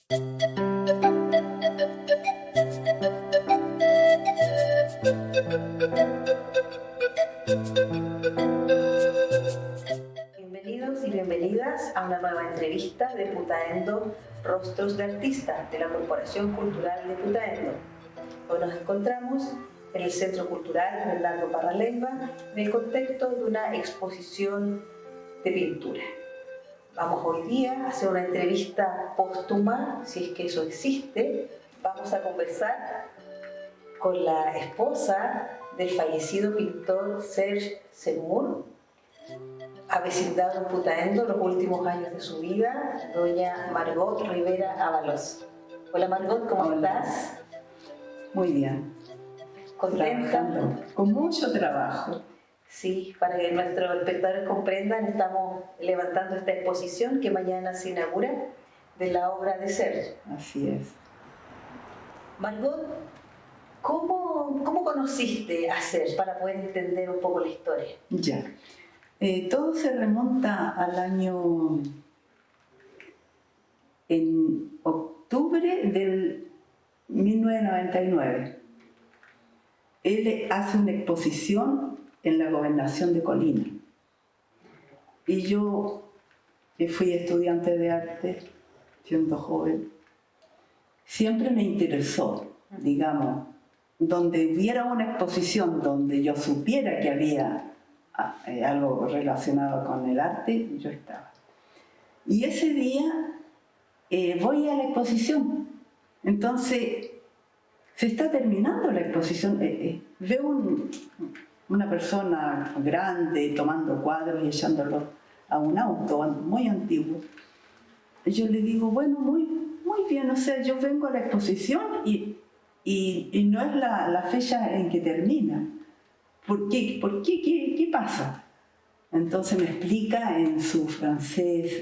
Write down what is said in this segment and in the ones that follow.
Bienvenidos y bienvenidas a una nueva entrevista de Putaendo, Rostros de Artistas, de la Corporación Cultural de Putaendo. Hoy nos encontramos en el Centro Cultural Bernardo Parra-Leyva en el contexto de una exposición de pintura. Vamos hoy día a hacer una entrevista póstuma, si es que eso existe. Vamos a conversar con la esposa del fallecido pintor Serge Seymour, avecindado en Putaendo los últimos años de su vida, doña Margot Rivera Ábalos. Hola Margot, ¿cómo estás? Muy bien. ¿Contenta? Trabajando, con mucho trabajo. Sí, para que nuestros espectadores comprendan, estamos levantando esta exposición que mañana se inaugura de la obra de Serge. Así es. Margot, ¿cómo conociste a Serge para poder entender un poco la historia? Ya. Todo se remonta al año... en octubre del 1999. Él hace una exposición en la Gobernación de Colina. Y yo, que fui estudiante de arte, siendo joven, siempre me interesó, digamos, donde hubiera una exposición donde yo supiera que había algo relacionado con el arte, yo estaba. Y ese día voy a la exposición. Entonces, se está terminando la exposición. Veo una persona grande tomando cuadros y echándolos a un auto muy antiguo. Yo le digo, bueno, muy bien, o sea, yo vengo a la exposición y no es la fecha en que termina. ¿Por qué? ¿Qué pasa? Entonces me explica en su francés,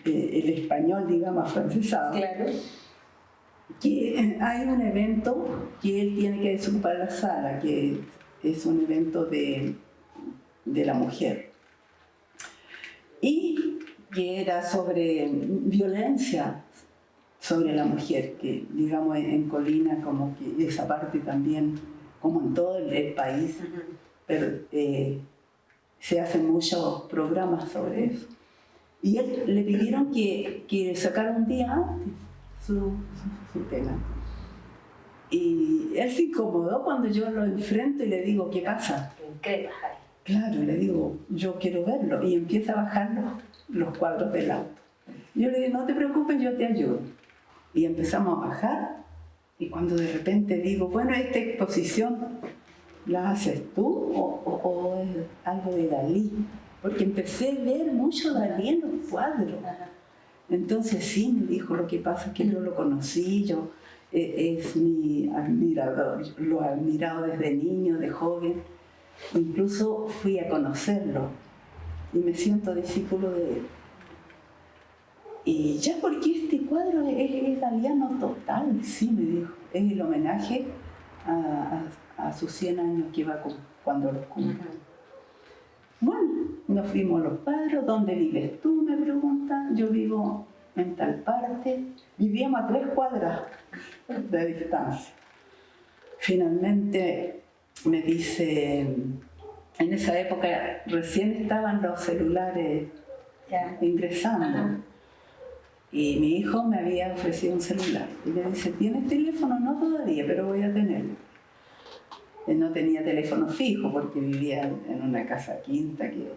el español, digamos, afrancesado. Claro. Que hay un evento que él tiene que desocupar la sala, que es un evento de la mujer. Y que era sobre violencia sobre la mujer, que digamos en Colina como que esa parte también, como en todo el país, pero se hacen muchos programas sobre eso. Y él le pidieron que sacara un día antes su tema. Y él se incomodó cuando yo lo enfrento y le digo, ¿qué pasa? ¿Qué pasa? Claro, le digo, yo quiero verlo. Y empieza a bajar los cuadros del auto. Yo le digo, no te preocupes, yo te ayudo. Y empezamos a bajar. Y cuando de repente digo, bueno, esta exposición, ¿la haces tú o es algo de Dalí? Porque empecé a ver mucho Dalí en los cuadros. Entonces sí, me dijo, lo que pasa es que yo lo conocí, es mi admirador, lo he admirado desde niño, de joven. Incluso fui a conocerlo y me siento discípulo de él. Y ya porque este cuadro es daliano total, sí, me dijo. Es el homenaje a sus 100 años que iba cuando los cumplió. Bueno, nos fuimos los padres. ¿Dónde vives tú?, me preguntan. Yo vivo en tal parte. Vivíamos a 3 cuadras de distancia. Finalmente me dice, en esa época recién estaban los celulares ingresando. Y mi hijo me había ofrecido un celular. Y me dice, ¿tienes teléfono? No todavía, pero voy a tenerlo. Él no tenía teléfono fijo porque vivía en una casa quinta que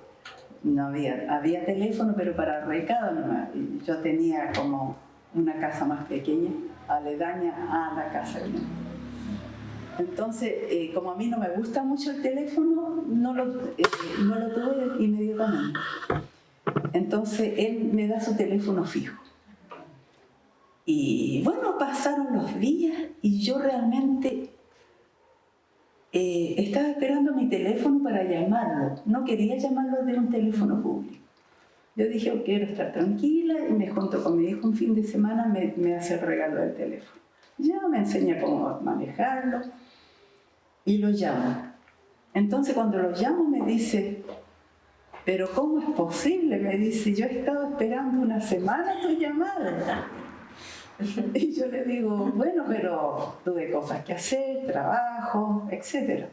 no había teléfono, pero para recado nomás. Y yo tenía como una casa más pequeña, aledaña a la casa quinta. Entonces, como a mí no me gusta mucho el teléfono, no lo tuve inmediatamente. Entonces, él me da su teléfono fijo. Y bueno, pasaron los días y yo realmente estaba esperando mi teléfono para llamarlo. No quería llamarlo de un teléfono público. Yo dije, yo quiero estar tranquila y me junto con mi hijo un fin de semana, me hace el regalo del teléfono. Ya me enseña cómo manejarlo y lo llamo. Entonces cuando lo llamo me dice, ¿pero cómo es posible? Me dice, yo he estado esperando una semana tu llamada. Y yo le digo, bueno, pero tuve cosas que hacer, trabajo, etc.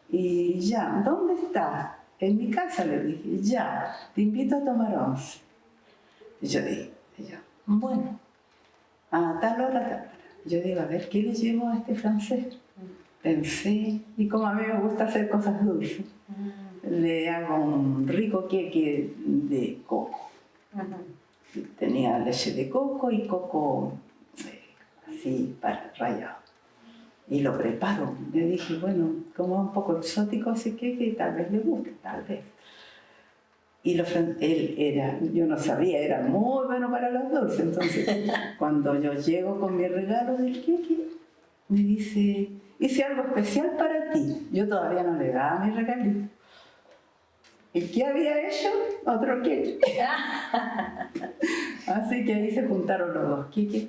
Y ya, ¿dónde estás? En mi casa, le dije, ya, te invito a tomar once. Y yo dije, bueno, a tal hora, tal hora. Yo digo, a ver, ¿qué le llevo a este francés? Pensé, y como a mí me gusta hacer cosas dulces, le hago un rico queque de coco. Tenía leche de coco y coco así rallado. Y lo preparo. Le dije, bueno, como es un poco exótico ese queque, tal vez le guste, tal vez. Y él era, yo no sabía, era muy bueno para los dulces. Entonces, cuando yo llego con mi regalo del queque, me dice, hice algo especial para ti. Yo todavía no le daba mi regalito. ¿Y qué había hecho? Otro queque. Así que ahí se juntaron los dos queques.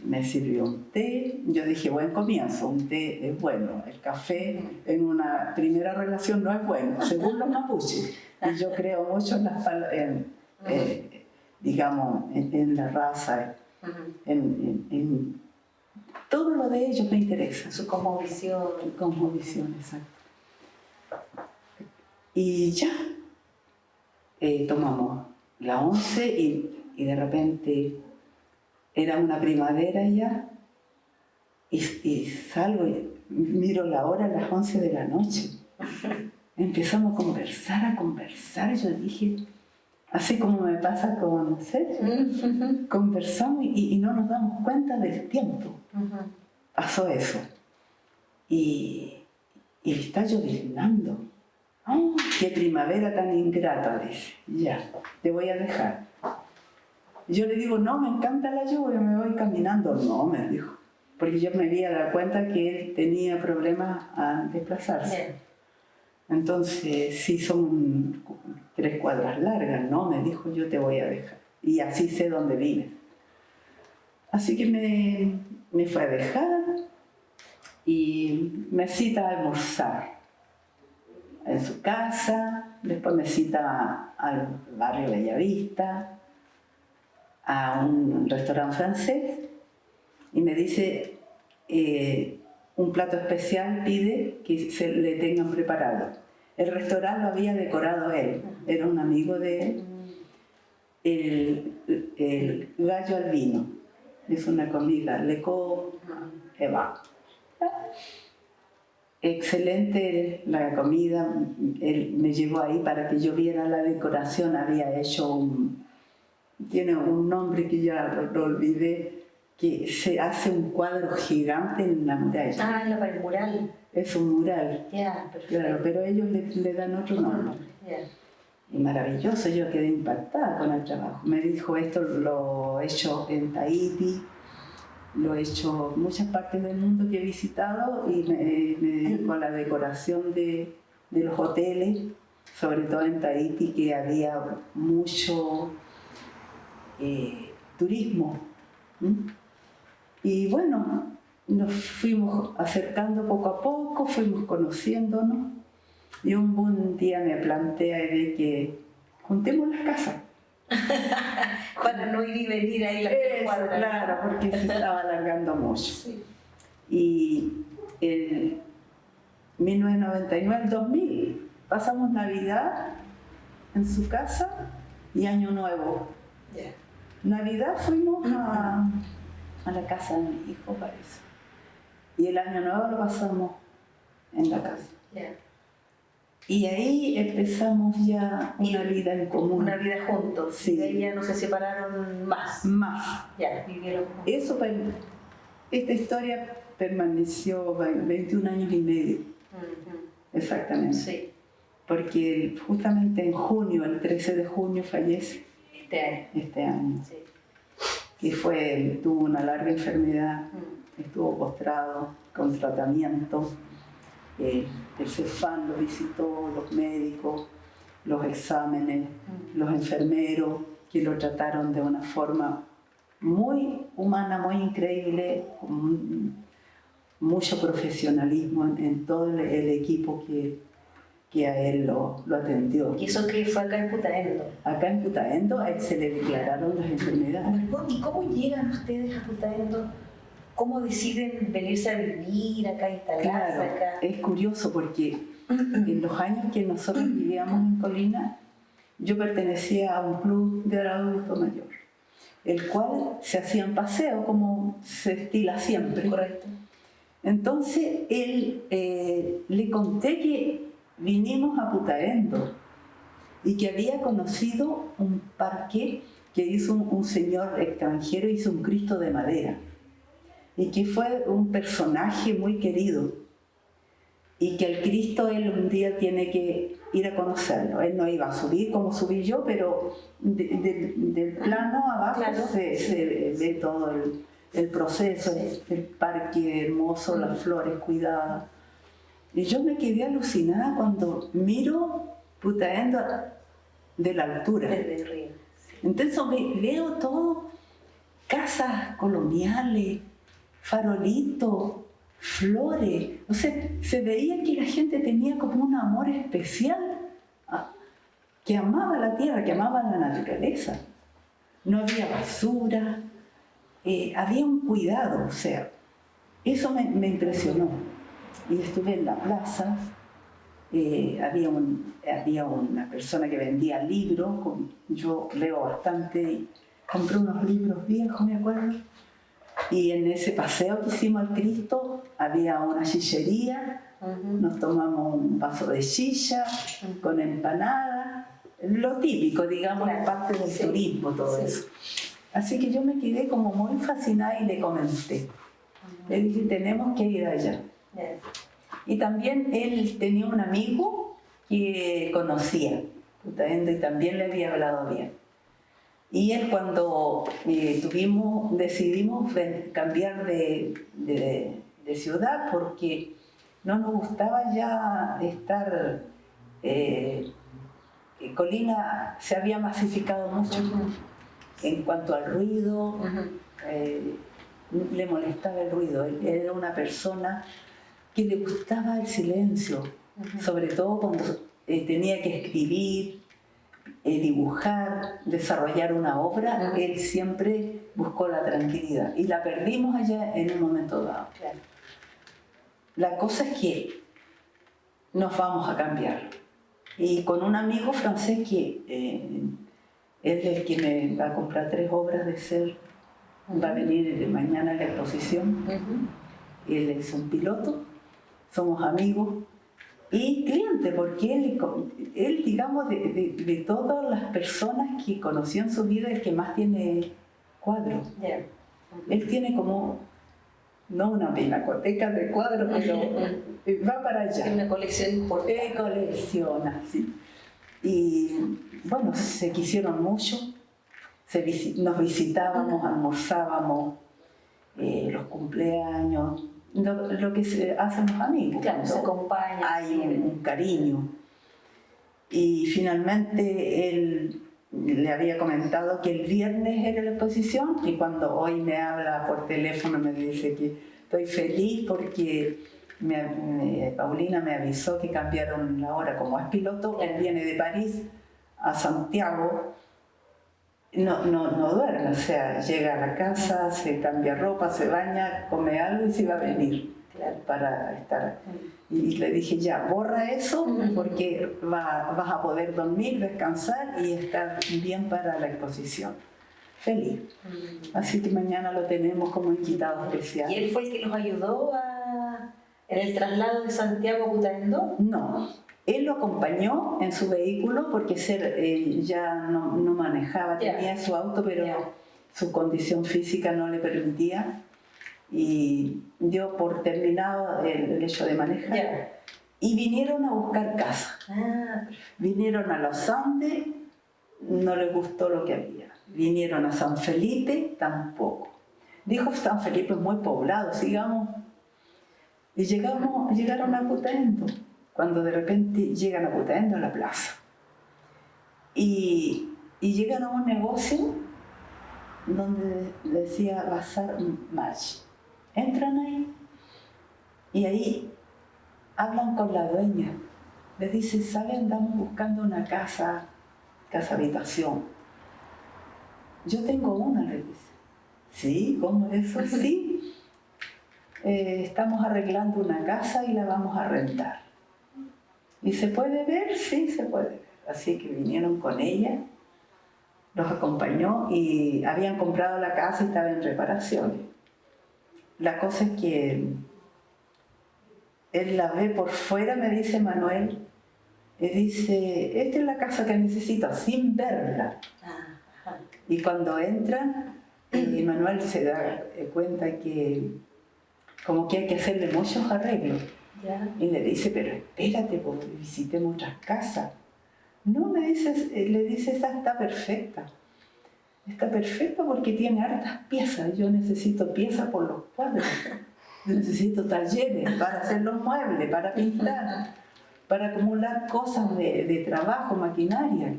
Me sirvió un té. Yo dije, buen comienzo, un té es bueno. El café en una primera relación no es bueno, según los mapuches. Y yo creo mucho en la raza, en todo lo de ellos me interesa. Su cosmovisión. Cosmovisión, exacto. Y ya, tomamos la once y de repente era una primavera ya y salgo y miro la hora a las 11 de la noche. Empezamos a conversar. Yo dije, así como me pasa con Sergio, conversamos y no nos damos cuenta del tiempo. Pasó eso. Y está lloviznando. ¡Oh, qué primavera tan ingrata! Dice, ya, te voy a dejar. Yo le digo, no, me encanta la lluvia, me voy caminando. No, me dijo, porque yo me había dado cuenta que él tenía problemas a desplazarse. Bien. Entonces, sí, son 3 cuadras largas, ¿no? Me dijo, yo te voy a dejar. Y así sé dónde vive. Así que me fue a dejar y me cita a almorzar en su casa, después me cita al barrio Bellavista, a un restaurante francés, y me dice, un plato especial pide que se le tengan preparado. El restaurante lo había decorado él, era un amigo de él, el gallo al vino, es una comida, leco eva. Excelente la comida, él me llevó ahí para que yo viera la decoración, había hecho tiene un nombre que ya lo olvidé, que se hace un cuadro gigante en la muralla. Ah, el mural. Es un mural. Ya, perfecto. Claro, pero ellos le dan otro nombre. Y maravilloso, yo quedé impactada con el trabajo. Me dijo, esto lo he hecho en Tahití, lo he hecho en muchas partes del mundo que he visitado y me dedico a la decoración de los hoteles, sobre todo en Tahití, que había mucho turismo. Y bueno, nos fuimos acercando poco a poco, fuimos conociéndonos y un buen día me plantea de que juntemos las casas. Para no ir y venir ahí la cuadra. Claro, porque se estaba alargando mucho. Sí. Y en 1999, el 2000, pasamos Navidad en su casa y Año Nuevo. Yeah. Navidad fuimos a la casa de mi hijo, parece. Y el Año Nuevo lo pasamos en la casa. Yeah. Y ahí empezamos ya una vida en común. Una vida juntos. Sí. Y de ahí ya no se separaron más. Más. Ya, vivieron juntos. Eso, esta historia permaneció 21 años y medio. Exactamente. Sí. Porque justamente en junio, el 13 de junio, fallece. Este año. Sí. Y tuvo una larga enfermedad, estuvo postrado con tratamiento. El CEFAM lo visitó, los médicos, los exámenes, los enfermeros, que lo trataron de una forma muy humana, muy increíble, con mucho profesionalismo en todo el equipo que que a él lo atendió. ¿Y eso qué fue acá en Putaendo? Acá en Putaendo a él se le declararon las enfermedades. ¿Y cómo llegan ustedes a Putaendo? ¿Cómo deciden venirse a vivir acá, instalarse Claro, acá? es curioso porque en los años que nosotros vivíamos en Colina, yo pertenecía a un club de adulto mayor, el cual se hacían paseos como se estila siempre. Correcto. Entonces él le conté que vinimos a Putaendo y que había conocido un parque que hizo un señor extranjero, hizo un Cristo de madera y que fue un personaje muy querido y que el Cristo él un día tiene que ir a conocerlo. Él no iba a subir como subí yo, pero del plano abajo Claro. se ve todo el proceso, Sí. el parque hermoso, las flores cuidadas. Y yo me quedé alucinada cuando miro Putaendo de la altura. Desde el río. Entonces veo todo, casas coloniales, farolitos, flores. O sea, se veía que la gente tenía como un amor especial, que amaba la tierra, que amaba la naturaleza. No había basura, había un cuidado, o sea, eso me impresionó. Y estuve en la plaza, había una persona que vendía libros, yo leo bastante, y compré unos libros viejos, me acuerdo. Y en ese paseo que hicimos al Cristo había una chichería, nos tomamos un vaso de chicha con empanada, lo típico, digamos, Claro. parte del Sí. turismo, todo Sí. eso. Así que yo me quedé como muy fascinada y le comenté. Le dije, tenemos que ir allá. Yeah. Y también él tenía un amigo que conocía Putaendo y también le había hablado bien. Y él cuando decidimos cambiar de ciudad porque no nos gustaba ya estar, Colina se había masificado mucho en cuanto al ruido, le molestaba el ruido, él era una persona que le gustaba el silencio, sobre todo cuando tenía que escribir, dibujar, desarrollar una obra, él siempre buscó la tranquilidad y la perdimos allá en un momento dado. Claro. La cosa es que nos vamos a cambiar y con un amigo francés que él es el que me va a comprar 3 obras de ser, va a venir mañana a la exposición. Él es un piloto, somos amigos y cliente, porque él digamos, de todas las personas que conoció en su vida, el que más tiene cuadros. Yeah. Él tiene como, no una pinacoteca de cuadros, pero va para allá. Una colección importante. Colecciona, sí. Y bueno, se quisieron mucho, nos visitábamos, almorzábamos, los cumpleaños, lo que se hacen los amigos. Claro, se acompaña. Hay un cariño. Y finalmente él le había comentado que el viernes era la exposición y cuando hoy me habla por teléfono me dice que estoy feliz porque Paulina me avisó que cambiaron la hora. Como es piloto, él viene de París a Santiago. No duerme, o sea, llega a la casa, se cambia ropa, se baña, come algo y se va a venir para estar. Y le dije, ya, borra eso porque vas a poder dormir, descansar y estar bien para la exposición. Feliz. Así que mañana lo tenemos como invitado especial. ¿Y él fue el que los ayudó en el traslado de Santiago a Putaendo? No. Él lo acompañó en su vehículo porque ya no manejaba, tenía su auto, pero su condición física no le permitía y dio por terminado el hecho de manejar. Y vinieron a buscar casa. Vinieron a Los Andes, no les gustó lo que había. Vinieron a San Felipe, tampoco. Dijo, San Felipe es muy poblado, sigamos. Y llegaron a Putaendo. Cuando de repente llegan a Putaendo, a la plaza. Y llegan a un negocio donde decía Bazar Match. Entran ahí y ahí hablan con la dueña le dice, ¿sabe? Andamos buscando una casa habitación. Yo tengo una, le dice. ¿Sí? ¿Cómo eso? Sí. Estamos arreglando una casa y la vamos a rentar. ¿Y se puede ver? Sí, se puede ver. Así que vinieron con ella, los acompañó y habían comprado la casa y estaba en reparaciones. La cosa es que él la ve por fuera, me dice Manuel, y dice, esta es la casa que necesito, sin verla. Y cuando entran, Manuel se da cuenta que como que hay que hacerle muchos arreglos. Y le dice, pero espérate, porque visitemos otras casas. No, le dice, esa está perfecta. Está perfecta porque tiene hartas piezas. Yo necesito piezas por los cuadros. Necesito talleres para hacer los muebles, para pintar, para acumular cosas de trabajo, maquinaria.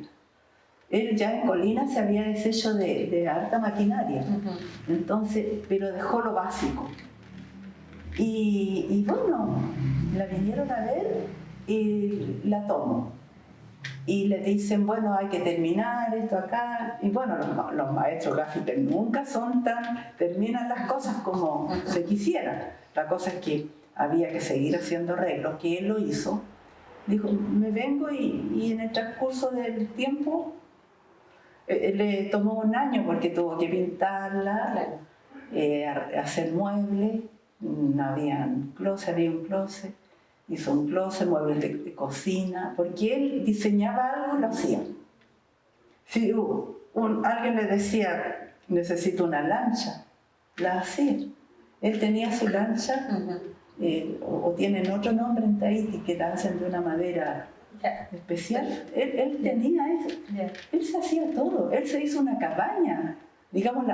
Él ya en Colina se había deshecho de harta maquinaria. Entonces, pero dejó lo básico. Y bueno, la vinieron a ver y la tomó. Y le dicen, bueno, hay que terminar esto acá. Y bueno, los maestros gráficos nunca terminan las cosas como se quisieran. La cosa es que había que seguir haciendo arreglos, que él lo hizo. Dijo, me vengo y en el transcurso del tiempo le tomó un año porque tuvo que pintarla, hacer muebles. No había un closet, hizo un closet, muebles de cocina, porque él diseñaba algo y lo hacía. Si alguien le decía, necesito una lancha, la hacía. Él tenía su lancha, o tienen otro nombre en Tahití, que la hacen de una madera especial. Él tenía eso. Él se hacía todo. Él se hizo una cabaña. Digamos,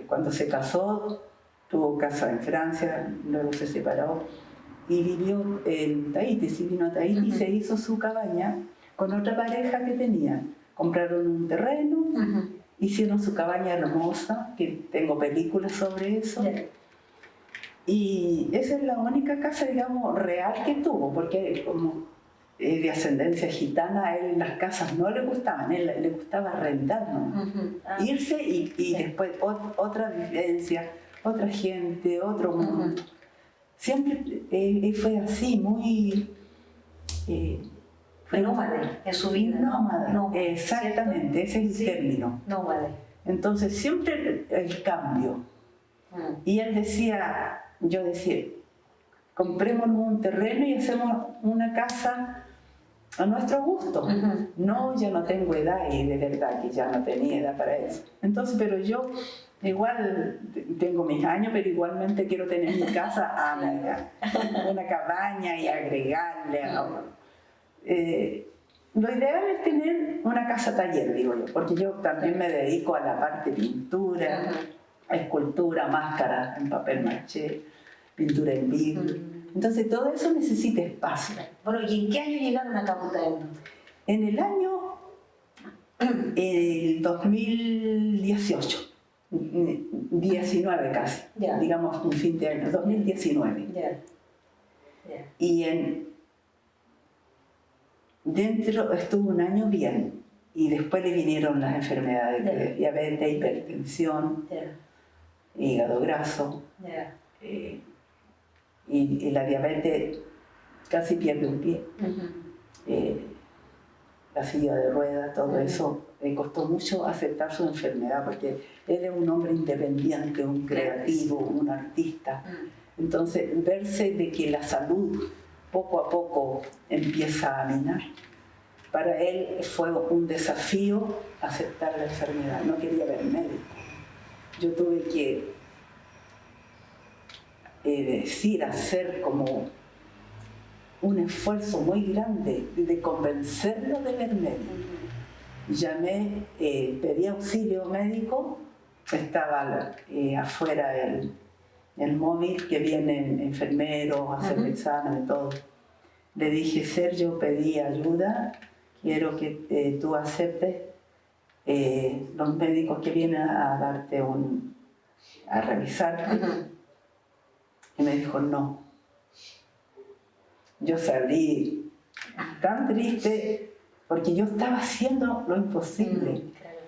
cuando se casó, tuvo casa en Francia, luego se separó y vivió en Tahití. Se vino a Tahití y se hizo su cabaña con otra pareja que tenía. Compraron un terreno, hicieron su cabaña hermosa, que tengo películas sobre eso. Y esa es la única casa, digamos, real que tuvo, porque como de ascendencia gitana, a él las casas no le gustaban, a él le gustaba arrendar, ¿no? Irse y después otra vivencia, otra gente, otro mundo. Siempre fue así, muy... fue nómade en su vida. Nómade, exactamente, ese es el término. Nómade. Entonces siempre el cambio. Y él decía, yo decía, comprémonos un terreno y hacemos una casa a nuestro gusto. No, yo no tengo edad, y de verdad que ya no tenía edad para eso. Entonces, pero yo igual tengo mis años, pero igualmente quiero tener mi casa a mi edad. Una cabaña y agregarle. Lo ideal es tener una casa taller, digo yo, porque yo también me dedico a la parte de pintura, escultura, máscara en papel maché, pintura en vidrio. Entonces todo eso necesita espacio. Bueno, ¿y en qué año llegaron a Punta Arenas? En el año 2018, 19 casi, digamos un fin de año, 2019. Y dentro estuvo un año bien, y después le vinieron las enfermedades de diabetes, hipertensión, hígado graso, y la diabetes casi pierde un pie. La silla de ruedas, todo eso, le costó mucho aceptar su enfermedad, porque él es un hombre independiente, un creativo, un artista. Entonces, verse de que la salud poco a poco empieza a minar, para él fue un desafío aceptar la enfermedad. No quería ver médico. Yo tuve que hacer como un esfuerzo muy grande de convencerlo de ver médico. Llamé, pedí auxilio médico, estaba afuera el móvil que vienen enfermeros a hacer exámenes y todo. Le dije, Sergio, pedí ayuda, quiero que tú aceptes los médicos que vienen a darte a revisarte. Y me dijo, no. Yo salí tan triste, porque yo estaba haciendo lo imposible. Claro.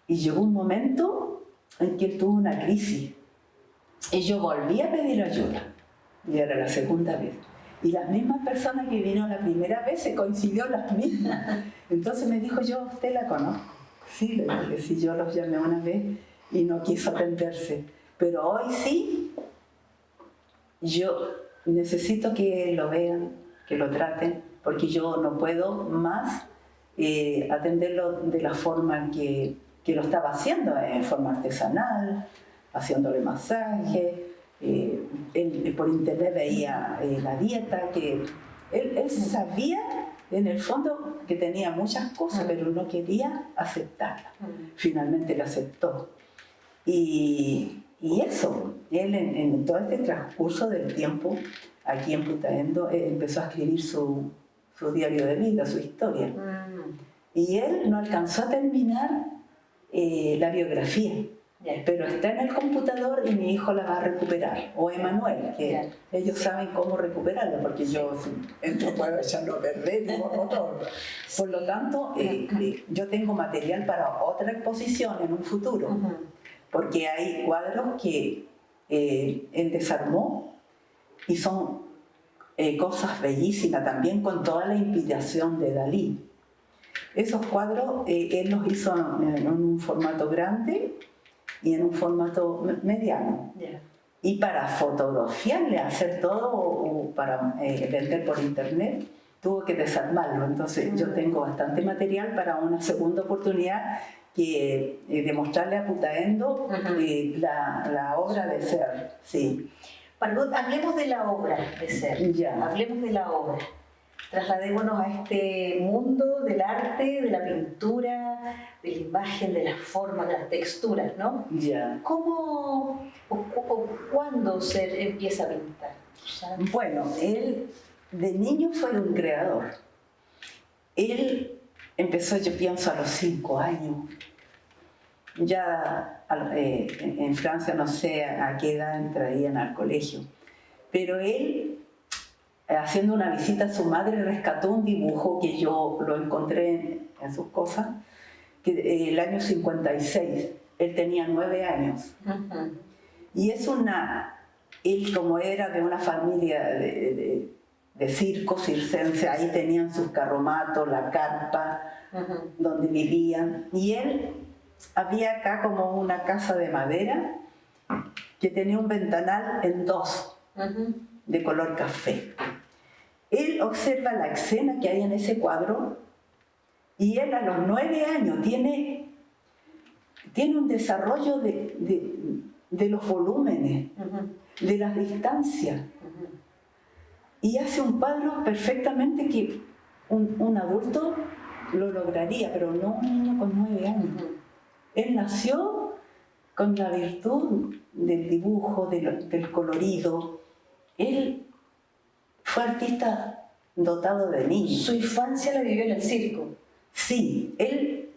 Y llegó un momento en que él tuvo una crisis. Y yo volví a pedir ayuda. Y era la segunda vez. Y las mismas personas que vino la primera vez se coincidió las mismas. Entonces me dijo, yo a usted la conozco. Sí, le dije, sí, yo los llamé una vez y no quiso atenderse. Pero hoy sí, yo necesito que lo vean, que lo traten, porque yo no puedo más atenderlo de la forma que lo estaba haciendo, en forma artesanal, haciéndole masaje. Él por internet veía la dieta, que él sabía en el fondo que tenía muchas cosas, pero no quería aceptarla. Finalmente la aceptó. Y eso, él en todo este transcurso del tiempo, aquí en Putaendo, empezó a escribir su diario de vida, su historia. Y él no alcanzó a terminar la biografía. Pero está en el computador y mi hijo la va a recuperar, o Emanuel, que ellos saben cómo recuperarla, porque yo no puedo echarlo a perder y borro todo. Por lo tanto, yo tengo material para otra exposición en un futuro, porque hay cuadros que él desarmó y son cosas bellísimas también, con toda la inspiración de Dalí. Esos cuadros él los hizo en un formato grande y en un formato mediano. Y para fotografiarle, hacer todo, o para vender por internet, tuvo que desarmarlo. Entonces yo tengo bastante material para una segunda oportunidad, que demostrarle a Putaendo la obra de ser. Sí. Margot, hablemos de la obra de ser. Hablemos de la obra. Trasladémonos a este mundo del arte, de la pintura, de la imagen, de las formas, de las texturas, ¿no? ¿Cómo o cuándo Ser empieza a pintar? Bueno, él de niño fue un creador. Él empezó, yo pienso, a los 5 años. Ya en Francia no sé a qué edad entrarían al colegio, pero él, haciendo una visita a su madre, rescató un dibujo que yo lo encontré en sus cosas, que el año 56, él tenía 9 años. Y es él, como era de una familia de circo circense, ahí tenían sus carromatos, la carpa, donde vivían, y él, había acá como una casa de madera que tenía un ventanal en 2, de color café. Él observa la escena que hay en ese cuadro y él a los 9 años tiene un desarrollo de los volúmenes, de las distancias, y hace un cuadro perfectamente que un adulto lo lograría, pero no un niño con 9 años. Él nació con la virtud del dibujo, del colorido. Él fue artista dotado de niño. ¿Su infancia la vivió en el circo? Sí, él,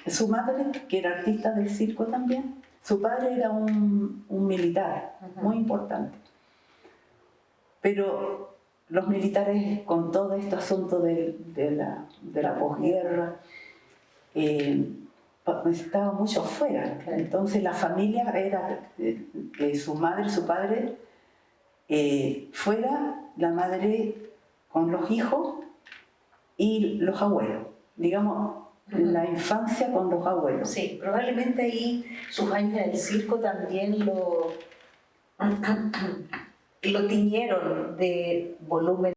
su madre, que era artista del circo también, su padre era un militar muy importante. Pero los militares, con todo este asunto de la posguerra, estaba mucho afuera. Entonces la familia era su madre, su padre fuera, la madre con los hijos y los abuelos, digamos, la infancia con los abuelos. Sí, probablemente ahí sus años en el circo también lo tiñeron de volumen